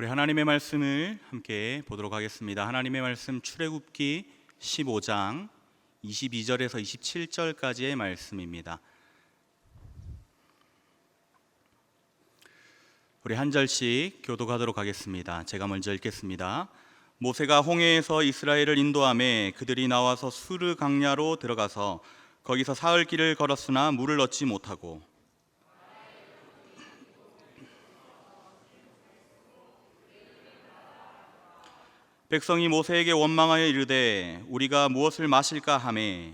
우리 하나님의 말씀을 함께 보도록 하겠습니다. 하나님의 말씀 출애굽기 15장 22절에서 27절까지의 말씀입니다. 우리 한 절씩 교독하도록 하겠습니다. 제가 먼저 읽겠습니다. 모세가 홍해에서 이스라엘을 인도하매 그들이 나와서 수르 강야로 들어가서 거기서 사흘 길을 걸었으나 물을 얻지 못하고 백성이 모세에게 원망하여 이르되 우리가 무엇을 마실까 하매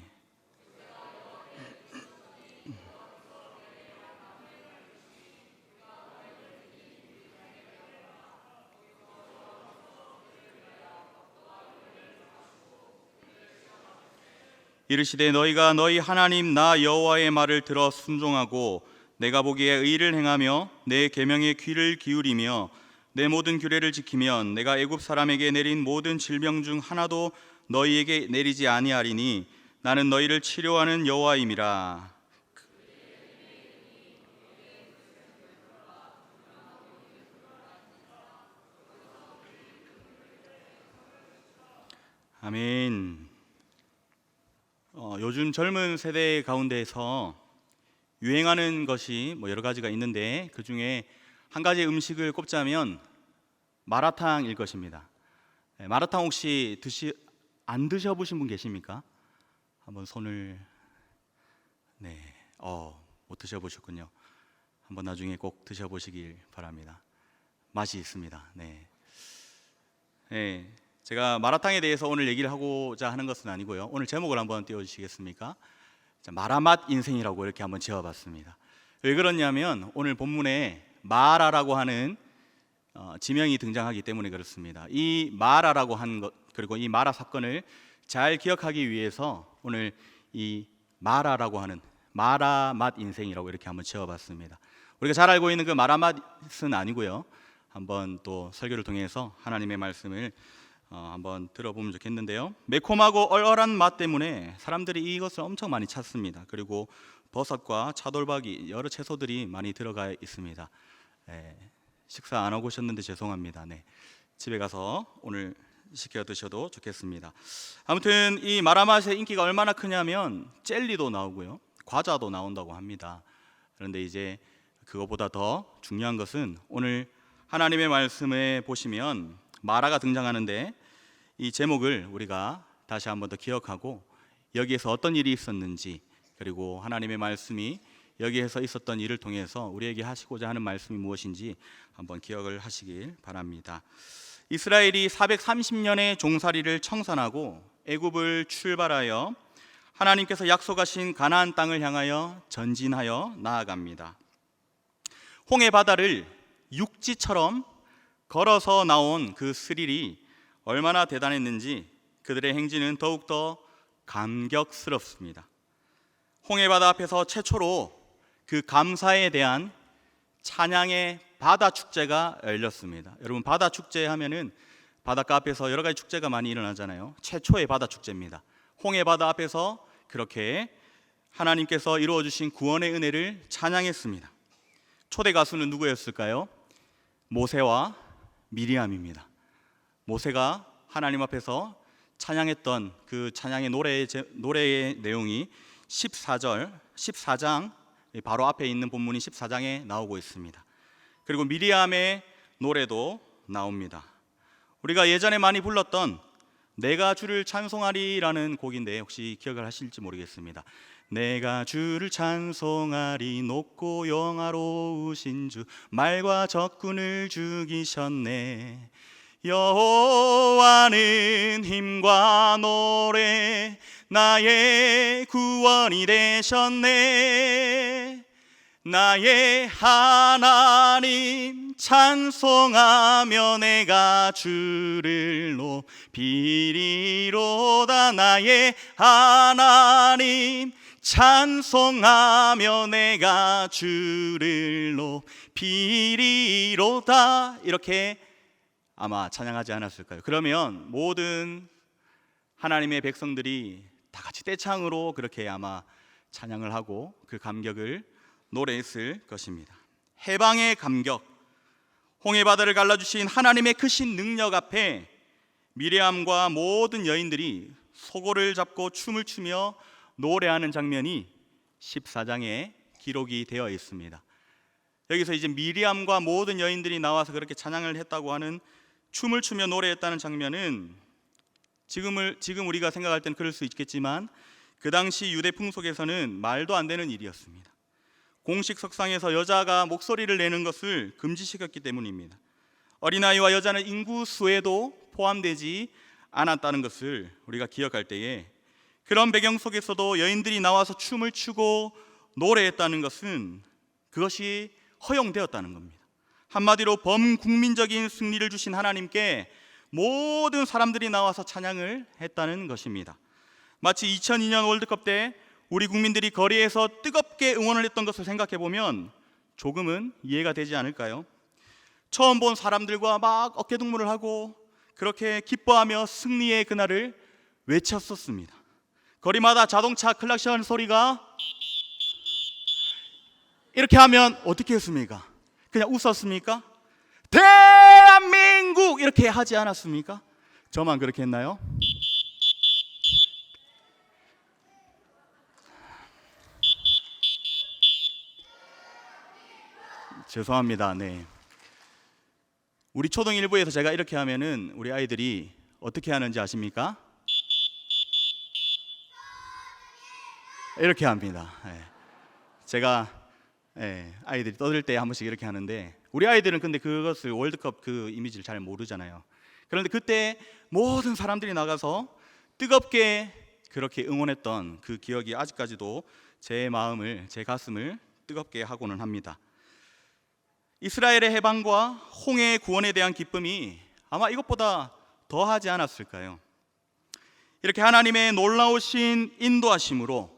이르시되 너희가 너희 하나님 나 여호와의 말을 들어 순종하고 내가 보기에 의를 행하며 내 계명에 귀를 기울이며 내 모든 규례를 지키면 내가 애굽 사람에게 내린 모든 질병 중 하나도 너희에게 내리지 아니하리니 나는 너희를 치료하는 여호와임이라. 아멘. 요즘 젊은 세대 가운데에서 유행하는 것이 여러 가지가 있는데 그 중에 한 가지 음식을 꼽자면 마라탕일 것입니다. 마라탕 혹시 안 드셔보신 분 계십니까? 한번 손을 못 드셔보셨군요. 한번 나중에 꼭 드셔보시길 바랍니다. 맛이 있습니다. 제가 마라탕에 대해서 오늘 얘기를 하고자 하는 것은 아니고요. 오늘 제목을 한번 띄워주시겠습니까? 마라맛 인생이라고 이렇게 한번 지어봤습니다. 왜 그러냐면 오늘 본문에 마라라고 하는 지명이 등장하기 때문에 그렇습니다. 이 마라라고 하는 것 그리고 이 마라 사건을 잘 기억하기 위해서 오늘 이 마라라고 하는 마라맛 인생이라고 이렇게 한번 지어봤습니다. 우리가 잘 알고 있는 그 마라맛은 아니고요. 한번 또 설교를 통해서 하나님의 말씀을 한번 들어보면 좋겠는데요. 매콤하고 얼얼한 맛 때문에 사람들이 이것을 엄청 많이 찾습니다. 그리고 버섯과 차돌박이 여러 채소들이 많이 들어가 있습니다. 식사 안 하고 오셨는데 죄송합니다. 집에 가서 오늘 시켜 드셔도 좋겠습니다. 아무튼 이 마라맛의 인기가 얼마나 크냐면 젤리도 나오고요, 과자도 나온다고 합니다. 그런데 이제 그거보다 더 중요한 것은 오늘 하나님의 말씀에 보시면 마라가 등장하는데 이 제목을 우리가 다시 한번 더 기억하고 여기에서 어떤 일이 있었는지 그리고 하나님의 말씀이 여기에서 있었던 일을 통해서 우리에게 하시고자 하는 말씀이 무엇인지 한번 기억을 하시길 바랍니다. 이스라엘이 430년의 종살이를 청산하고 애굽을 출발하여 하나님께서 약속하신 가나안 땅을 향하여 전진하여 나아갑니다. 홍해 바다를 육지처럼 걸어서 나온 그 스릴이 얼마나 대단했는지 그들의 행진은 더욱더 감격스럽습니다. 홍해 바다 앞에서 최초로 그 감사에 대한 찬양의 바다 축제가 열렸습니다. 여러분, 바다 축제 하면은 바닷가 앞에서 여러 가지 축제가 많이 일어나잖아요. 최초의 바다 축제입니다. 홍해 바다 앞에서 그렇게 하나님께서 이루어 주신 구원의 은혜를 찬양했습니다. 초대 가수는 누구였을까요? 모세와 미리암입니다. 모세가 하나님 앞에서 찬양했던 그 찬양의 노래의 내용이 14장 바로 앞에 있는 본문이 14장에 나오고 있습니다. 그리고 미리암의 노래도 나옵니다. 우리가 예전에 많이 불렀던 내가 주를 찬송하리라는 곡인데 혹시 기억을 하실지 모르겠습니다. 내가 주를 찬송하리 높고 영화로우신 주 말과 적군을 죽이셨네. 여호와는 힘과 노래 나의 구원이 되셨네. 나의 하나님 찬송하며 내가 주를 높이리로다. 나의 하나님 찬송하며 내가 주를 높이리로다. 이렇게 아마 찬양하지 않았을까요? 그러면 모든 하나님의 백성들이 다 같이 떼창으로 그렇게 아마 찬양을 하고 그 감격을 노래했을 것입니다. 해방의 감격, 홍해 바다를 갈라주신 하나님의 크신 능력 앞에 미리암과 모든 여인들이 소고를 잡고 춤을 추며 노래하는 장면이 14장에 기록이 되어 있습니다. 여기서 이제 미리암과 모든 여인들이 나와서 그렇게 찬양을 했다고 하는, 춤을 추며 노래했다는 장면은 지금 우리가 생각할 때는 그럴 수 있겠지만 그 당시 유대 풍속에서는 말도 안 되는 일이었습니다. 공식 석상에서 여자가 목소리를 내는 것을 금지시켰기 때문입니다. 어린아이와 여자는 인구 수에도 포함되지 않았다는 것을 우리가 기억할 때에, 그런 배경 속에서도 여인들이 나와서 춤을 추고 노래했다는 것은 그것이 허용되었다는 겁니다. 한마디로 범국민적인 승리를 주신 하나님께 모든 사람들이 나와서 찬양을 했다는 것입니다. 마치 2002년 월드컵 때 우리 국민들이 거리에서 뜨겁게 응원을 했던 것을 생각해 보면 조금은 이해가 되지 않을까요? 처음 본 사람들과 막 어깨동무를 하고 그렇게 기뻐하며 승리의 그날을 외쳤었습니다. 거리마다 자동차 클락션 소리가 이렇게 하면 어떻게 했습니까? 그냥 웃었습니까? 대한민국 이렇게 하지 않았습니까? 저만 그렇게 했나요? 죄송합니다. 네. 우리 초등 1부에서 제가 이렇게 하면은 우리 아이들이 어떻게 하는지 아십니까? 이렇게 합니다. 네. 제가 아이들이 떠들 때 한 번씩 이렇게 하는데, 우리 아이들은 근데 그것을 월드컵 그 이미지를 잘 모르잖아요. 그런데 그때 모든 사람들이 나가서 뜨겁게 그렇게 응원했던 그 기억이 아직까지도 제 마음을, 제 가슴을 뜨겁게 하고는 합니다. 이스라엘의 해방과 홍해의 구원에 대한 기쁨이 아마 이것보다 더하지 않았을까요? 이렇게 하나님의 놀라우신 인도하심으로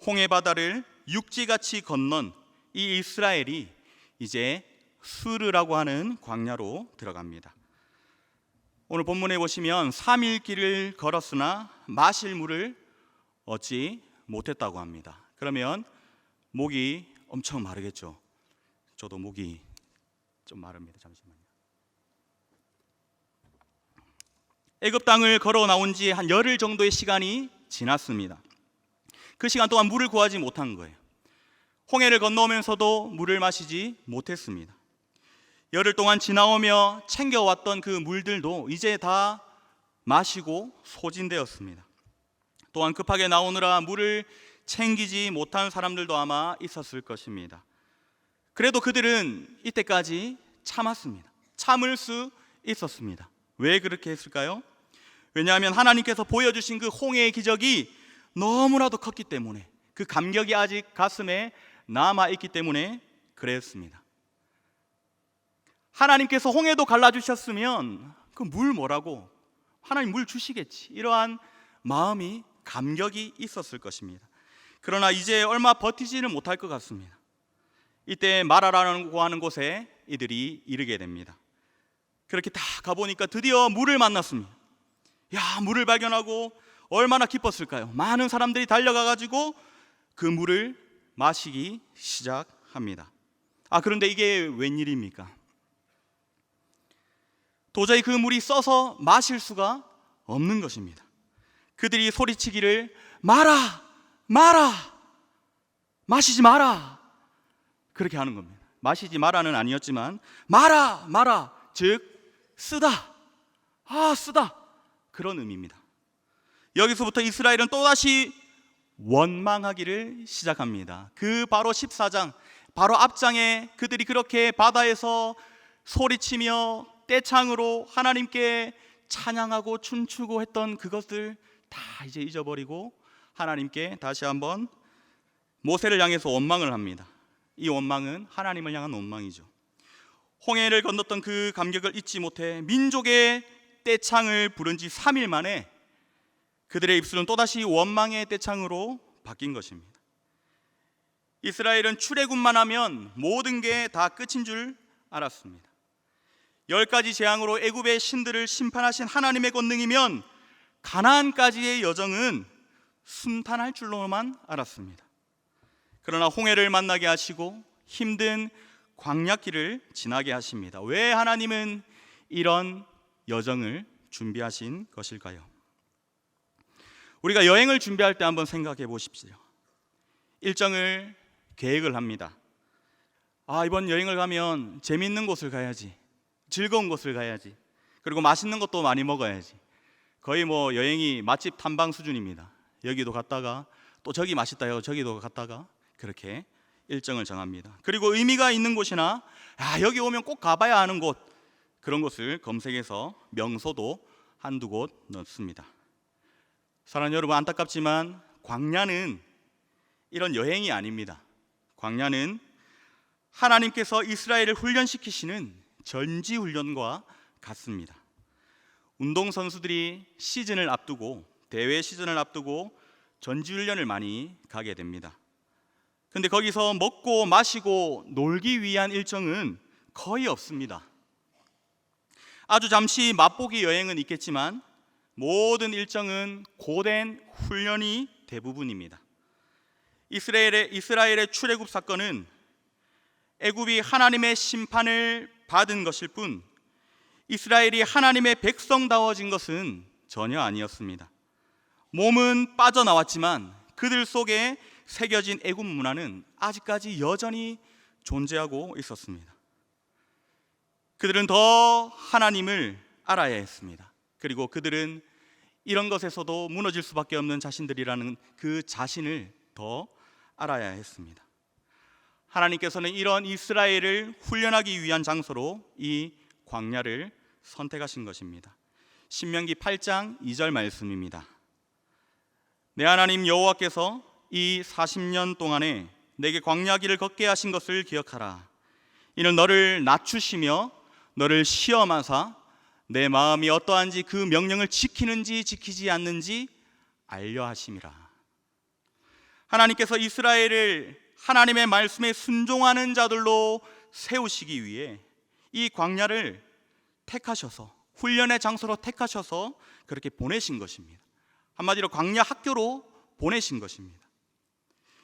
홍해 바다를 육지같이 건넌 이 이스라엘이 이제 수르라고 하는 광야로 들어갑니다. 오늘 본문에 보시면 3일 길을 걸었으나 마실 물을 얻지 못했다고 합니다. 그러면 목이 엄청 마르겠죠. 저도 목이 좀 마릅니다. 잠시만요. 애굽 땅을 걸어 나온 지 한 열흘 정도의 시간이 지났습니다. 그 시간 동안 물을 구하지 못한 거예요. 홍해를 건너오면서도 물을 마시지 못했습니다. 열흘 동안 지나오며 챙겨왔던 그 물들도 이제 다 마시고 소진되었습니다. 또한 급하게 나오느라 물을 챙기지 못한 사람들도 아마 있었을 것입니다. 그래도 그들은 이때까지 참았습니다. 참을 수 있었습니다. 왜 그렇게 했을까요? 왜냐하면 하나님께서 보여주신 그 홍해의 기적이 너무나도 컸기 때문에, 그 감격이 아직 가슴에 남아있기 때문에 그랬습니다. 하나님께서 홍해도 갈라주셨으면 그 물 뭐라고, 하나님 물 주시겠지, 이러한 마음이, 감격이 있었을 것입니다. 그러나 이제 얼마 버티지는 못할 것 같습니다. 이때 마라라고 하는 곳에 이들이 이르게 됩니다. 그렇게 다 가보니까 드디어 물을 만났습니다. 물을 발견하고 얼마나 기뻤을까요? 많은 사람들이 달려가가지고 그 물을 마시기 시작합니다. 그런데 이게 웬일입니까? 도저히 그 물이 써서 마실 수가 없는 것입니다. 그들이 소리치기를 마라! 마라! 마시지 마라! 그렇게 하는 겁니다. 마시지 마라는 아니었지만 마라! 마라! 즉 쓰다! 쓰다! 그런 의미입니다. 여기서부터 이스라엘은 또다시 원망하기를 시작합니다. 그 바로 14장, 바로 앞장에 그들이 그렇게 바다에서 소리치며 떼창으로 하나님께 찬양하고 춤추고 했던 그것들 다 이제 잊어버리고 하나님께 다시 한번 모세를 향해서 원망을 합니다. 이 원망은 하나님을 향한 원망이죠. 홍해를 건넜던 그 감격을 잊지 못해 민족의 떼창을 부른 지 3일 만에 그들의 입술은 또다시 원망의 떼창으로 바뀐 것입니다. 이스라엘은 출애굽만 하면 모든 게 다 끝인 줄 알았습니다. 10가지 재앙으로 애굽의 신들을 심판하신 하나님의 권능이면 가나안까지의 여정은 순탄할 줄로만 알았습니다. 그러나 홍해를 만나게 하시고 힘든 광야길을 지나게 하십니다. 왜 하나님은 이런 여정을 준비하신 것일까요? 우리가 여행을 준비할 때 한번 생각해 보십시오. 일정을 계획을 합니다. 이번 여행을 가면 재밌는 곳을 가야지, 즐거운 곳을 가야지, 그리고 맛있는 것도 많이 먹어야지. 거의 뭐 여행이 맛집 탐방 수준입니다. 여기도 갔다가 또 저기 맛있다 해서 저기도 갔다가 그렇게 일정을 정합니다. 그리고 의미가 있는 곳이나 여기 오면 꼭 가봐야 하는 곳, 그런 곳을 검색해서 명소도 한두 곳 넣습니다. 사랑하는 여러분, 안타깝지만 광야는 이런 여행이 아닙니다. 광야는 하나님께서 이스라엘을 훈련시키시는 전지훈련과 같습니다. 운동선수들이 시즌을 앞두고, 대회 시즌을 앞두고 전지훈련을 많이 가게 됩니다. 근데 거기서 먹고 마시고 놀기 위한 일정은 거의 없습니다. 아주 잠시 맛보기 여행은 있겠지만 모든 일정은 고된 훈련이 대부분입니다. 이스라엘의 출애굽 사건은 애굽이 하나님의 심판을 받은 것일 뿐 이스라엘이 하나님의 백성다워진 것은 전혀 아니었습니다. 몸은 빠져나왔지만 그들 속에 새겨진 애굽 문화는 아직까지 여전히 존재하고 있었습니다. 그들은 더 하나님을 알아야 했습니다. 그리고 그들은 이런 것에서도 무너질 수밖에 없는 자신들이라는 그 자신을 더 알아야 했습니다. 하나님께서는 이런 이스라엘을 훈련하기 위한 장소로 이 광야를 선택하신 것입니다. 신명기 8장 2절 말씀입니다. 내 하나님 여호와께서 이 40년 동안에 내게 광야길을 걷게 하신 것을 기억하라. 이는 너를 낮추시며 너를 시험하사 내 마음이 어떠한지 그 명령을 지키는지 지키지 않는지 알려 하심이라. 하나님께서 이스라엘을 하나님의 말씀에 순종하는 자들로 세우시기 위해 이 광야를 택하셔서, 훈련의 장소로 택하셔서 그렇게 보내신 것입니다. 한마디로 광야 학교로 보내신 것입니다.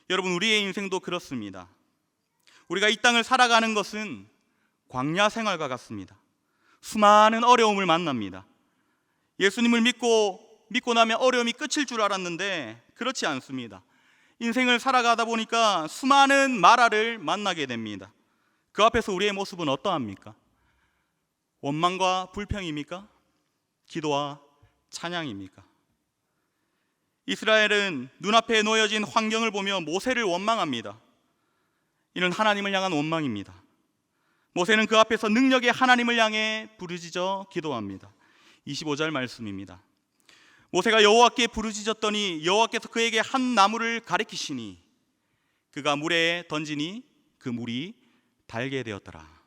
여러분, 우리의 인생도 그렇습니다. 우리가 이 땅을 살아가는 것은 광야 생활과 같습니다. 수많은 어려움을 만납니다. 예수님을 믿고 나면 어려움이 끝일 줄 알았는데 그렇지 않습니다. 인생을 살아가다 보니까 수많은 마라를 만나게 됩니다. 그 앞에서 우리의 모습은 어떠합니까? 원망과 불평입니까? 기도와 찬양입니까? 이스라엘은 눈앞에 놓여진 환경을 보며 모세를 원망합니다. 이는 하나님을 향한 원망입니다. 모세는 그 앞에서 능력의 하나님을 향해 부르짖어 기도합니다. 25절 말씀입니다. 모세가 여호와께 부르짖었더니 여호와께서 그에게 한 나무를 가리키시니 그가 물에 던지니 그 물이 달게 되었더라.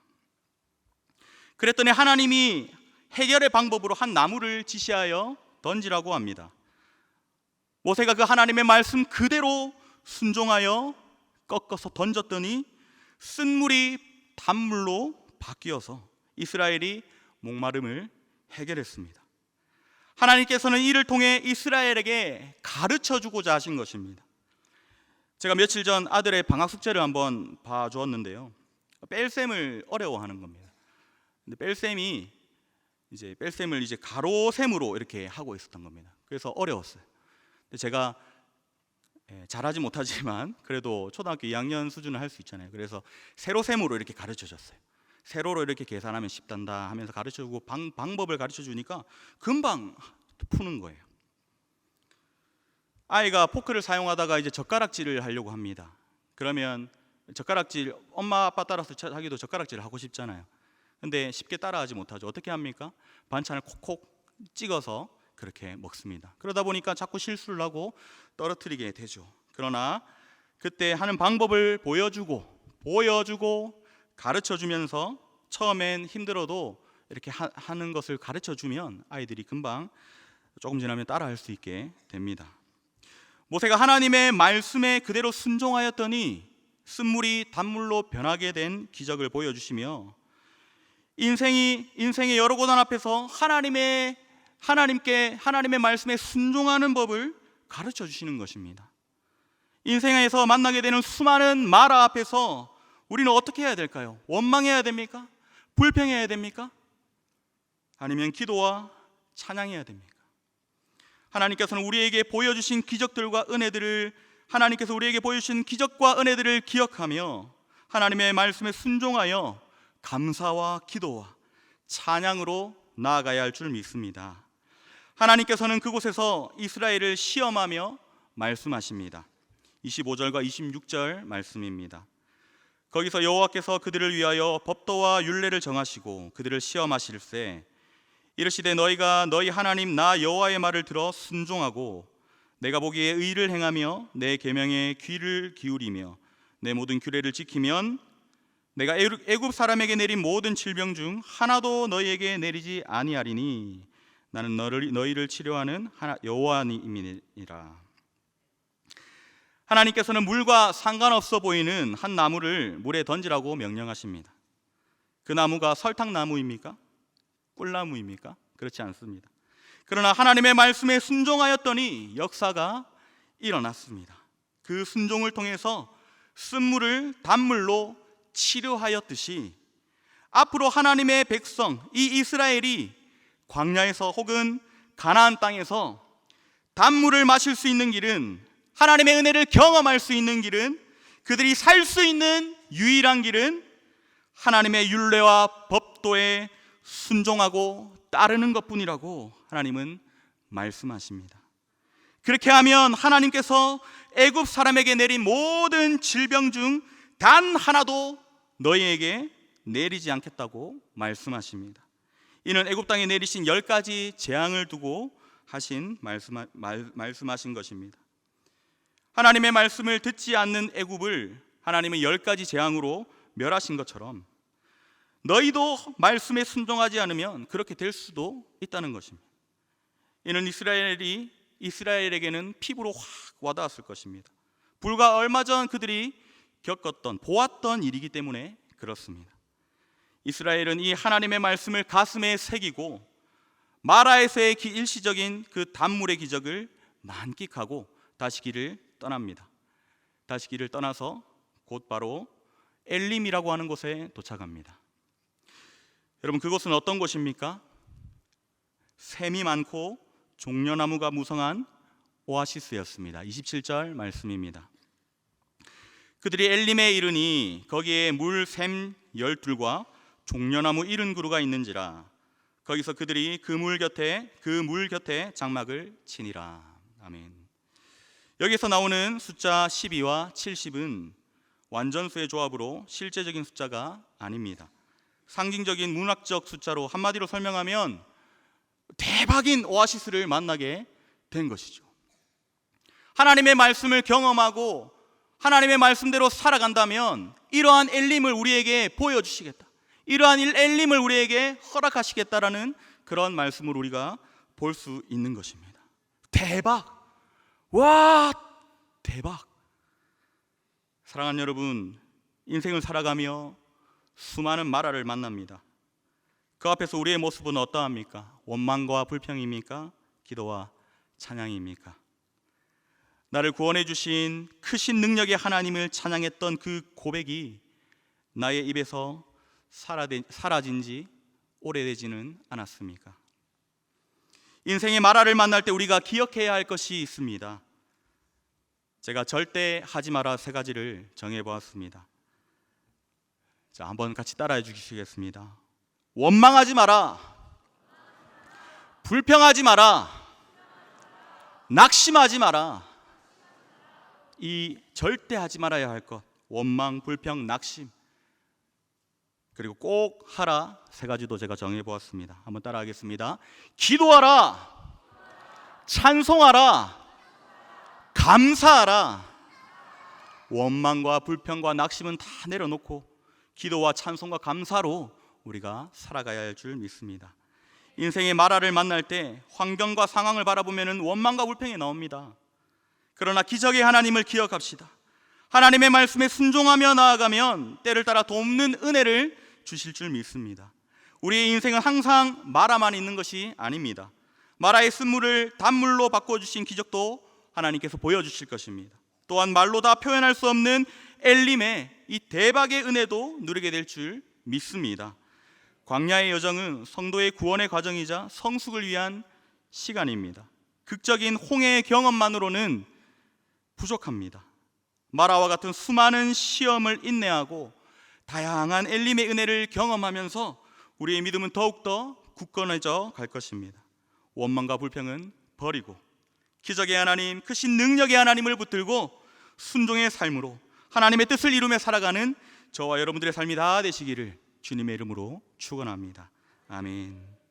그랬더니 하나님이 해결의 방법으로 한 나무를 지시하여 던지라고 합니다. 모세가 그 하나님의 말씀 그대로 순종하여 꺾어서 던졌더니 쓴 물이 단물로 바뀌어서 이스라엘이 목마름을 해결했습니다. 하나님께서는 이를 통해 이스라엘에게 가르쳐주고자 하신 것입니다. 제가 며칠 전 아들의 방학 숙제를 한번 봐주었는데요, 뺄셈을 어려워하는 겁니다. 근데 뺄셈을 이제 가로셈으로 이렇게 하고 있었던 겁니다. 그래서 어려웠어요. 근데 제가 잘하지 못하지만 그래도 초등학교 2학년 수준을 할 수 있잖아요. 그래서 세로셈으로 이렇게 가르쳐 줬어요. 세로로 이렇게 계산하면 쉽단다 하면서 가르쳐주고 방법을 가르쳐주니까 금방 푸는 거예요. 아이가 포크를 사용하다가 이제 젓가락질을 하려고 합니다. 그러면 젓가락질, 엄마 아빠 따라서 자기도 젓가락질을 하고 싶잖아요. 근데 쉽게 따라하지 못하죠. 어떻게 합니까? 반찬을 콕콕 찍어서 그렇게 먹습니다. 그러다 보니까 자꾸 실수를 하고 떨어뜨리게 되죠. 그러나 그때 하는 방법을 보여주고 가르쳐주면서 처음엔 힘들어도 이렇게 하는 것을 가르쳐주면 아이들이 금방 조금 지나면 따라할 수 있게 됩니다. 모세가 하나님의 말씀에 그대로 순종하였더니 쓴물이 단물로 변하게 된 기적을 보여주시며 인생의 여러 고난 앞에서 하나님의 말씀에 순종하는 법을 가르쳐 주시는 것입니다. 인생에서 만나게 되는 수많은 마라 앞에서 우리는 어떻게 해야 될까요? 원망해야 됩니까? 불평해야 됩니까? 아니면 기도와 찬양해야 됩니까? 하나님께서는 우리에게 보여주신 기적들과 은혜들을 하나님께서 우리에게 보여주신 기적과 은혜들을 기억하며 하나님의 말씀에 순종하여 감사와 기도와 찬양으로 나아가야 할 줄 믿습니다. 하나님께서는 그곳에서 이스라엘을 시험하며 말씀하십니다. 25절과 26절 말씀입니다. 거기서 여호와께서 그들을 위하여 법도와 율례를 정하시고 그들을 시험하실세 이르시되 너희가 너희 하나님 나 여호와의 말을 들어 순종하고 내가 보기에 의를 행하며 내 계명에 귀를 기울이며 내 모든 규례를 지키면 내가 애굽 사람에게 내린 모든 질병 중 하나도 너희에게 내리지 아니하리니 나는 너희를 치료하는 여호와님이니라. 하나님께서는 물과 상관없어 보이는 한 나무를 물에 던지라고 명령하십니다. 그 나무가 설탕나무입니까? 꿀나무입니까? 그렇지 않습니다. 그러나 하나님의 말씀에 순종하였더니 역사가 일어났습니다. 그 순종을 통해서 쓴물을 단물로 치료하였듯이 앞으로 하나님의 백성 이 이스라엘이 광야에서 혹은 가나안 땅에서 단물을 마실 수 있는 길은, 하나님의 은혜를 경험할 수 있는 길은, 그들이 살 수 있는 유일한 길은 하나님의 율례와 법도에 순종하고 따르는 것뿐이라고 하나님은 말씀하십니다. 그렇게 하면 하나님께서 애굽 사람에게 내린 모든 질병 중 단 하나도 너희에게 내리지 않겠다고 말씀하십니다. 이는 애굽 땅에 내리신 10가지 재앙을 두고 하신 말씀하신 것입니다. 하나님의 말씀을 듣지 않는 애굽을 하나님은 10가지 재앙으로 멸하신 것처럼 너희도 말씀에 순종하지 않으면 그렇게 될 수도 있다는 것입니다. 이는 이스라엘에게는 피부로 확 와닿았을 것입니다. 불과 얼마 전 그들이 보았던 일이기 때문에 그렇습니다. 이스라엘은 이 하나님의 말씀을 가슴에 새기고 마라에서의 일시적인 그 단물의 기적을 만끽하고 다시 길을 떠납니다. 다시 길을 떠나서 곧바로 엘림이라고 하는 곳에 도착합니다. 여러분, 그곳은 어떤 곳입니까? 샘이 많고 종려나무가 무성한 오아시스였습니다. 27절 말씀입니다. 그들이 엘림에 이르니 거기에 샘 12과 종려나무 70그루가 있는지라 거기서 그들이 그 물 곁에 장막을 치니라. 아멘. 여기서 나오는 숫자 12와 70은 완전수의 조합으로 실제적인 숫자가 아닙니다. 상징적인 문학적 숫자로 한마디로 설명하면 대박인 오아시스를 만나게 된 것이죠. 하나님의 말씀을 경험하고 하나님의 말씀대로 살아간다면 이러한 엘림을 우리에게 보여주시겠다, 이러한 엘림을 우리에게 허락하시겠다라는 그런 말씀을 우리가 볼 수 있는 것입니다. 대박! 와, 대박! 사랑하는 여러분, 인생을 살아가며 수많은 마라를 만납니다. 그 앞에서 우리의 모습은 어떠합니까? 원망과 불평입니까? 기도와 찬양입니까? 나를 구원해 주신 크신 능력의 하나님을 찬양했던 그 고백이 나의 입에서 사라진 지 오래되지는 않았습니까? 인생의 마라를 만날 때 우리가 기억해야 할 것이 있습니다. 제가 절대 하지 마라 3가지를 정해보았습니다. 자, 한번 같이 따라해 주시겠습니다. 원망하지 마라, 불평하지 마라, 낙심하지 마라. 이 절대 하지 말아야 할 것, 원망, 불평, 낙심, 그리고 꼭 하라 3가지도 제가 정해보았습니다. 한번 따라하겠습니다. 기도하라, 찬송하라, 감사하라. 원망과 불평과 낙심은 다 내려놓고 기도와 찬송과 감사로 우리가 살아가야 할 줄 믿습니다. 인생의 마라를 만날 때 환경과 상황을 바라보면 원망과 불평이 나옵니다. 그러나 기적의 하나님을 기억합시다. 하나님의 말씀에 순종하며 나아가면 때를 따라 돕는 은혜를 주실 줄 믿습니다. 우리의 인생은 항상 마라만 있는 것이 아닙니다. 마라의 쓴물을 단물로 바꿔주신 기적도 하나님께서 보여주실 것입니다. 또한 말로 다 표현할 수 없는 엘림의 이 대박의 은혜도 누리게 될 줄 믿습니다. 광야의 여정은 성도의 구원의 과정이자 성숙을 위한 시간입니다. 극적인 홍해의 경험만으로는 부족합니다. 마라와 같은 수많은 시험을 인내하고 다양한 엘림의 은혜를 경험하면서 우리의 믿음은 더욱더 굳건해져 갈 것입니다. 원망과 불평은 버리고 기적의 하나님, 크신 능력의 하나님을 붙들고 순종의 삶으로 하나님의 뜻을 이루며 살아가는 저와 여러분들의 삶이 다 되시기를 주님의 이름으로 축원합니다. 아멘.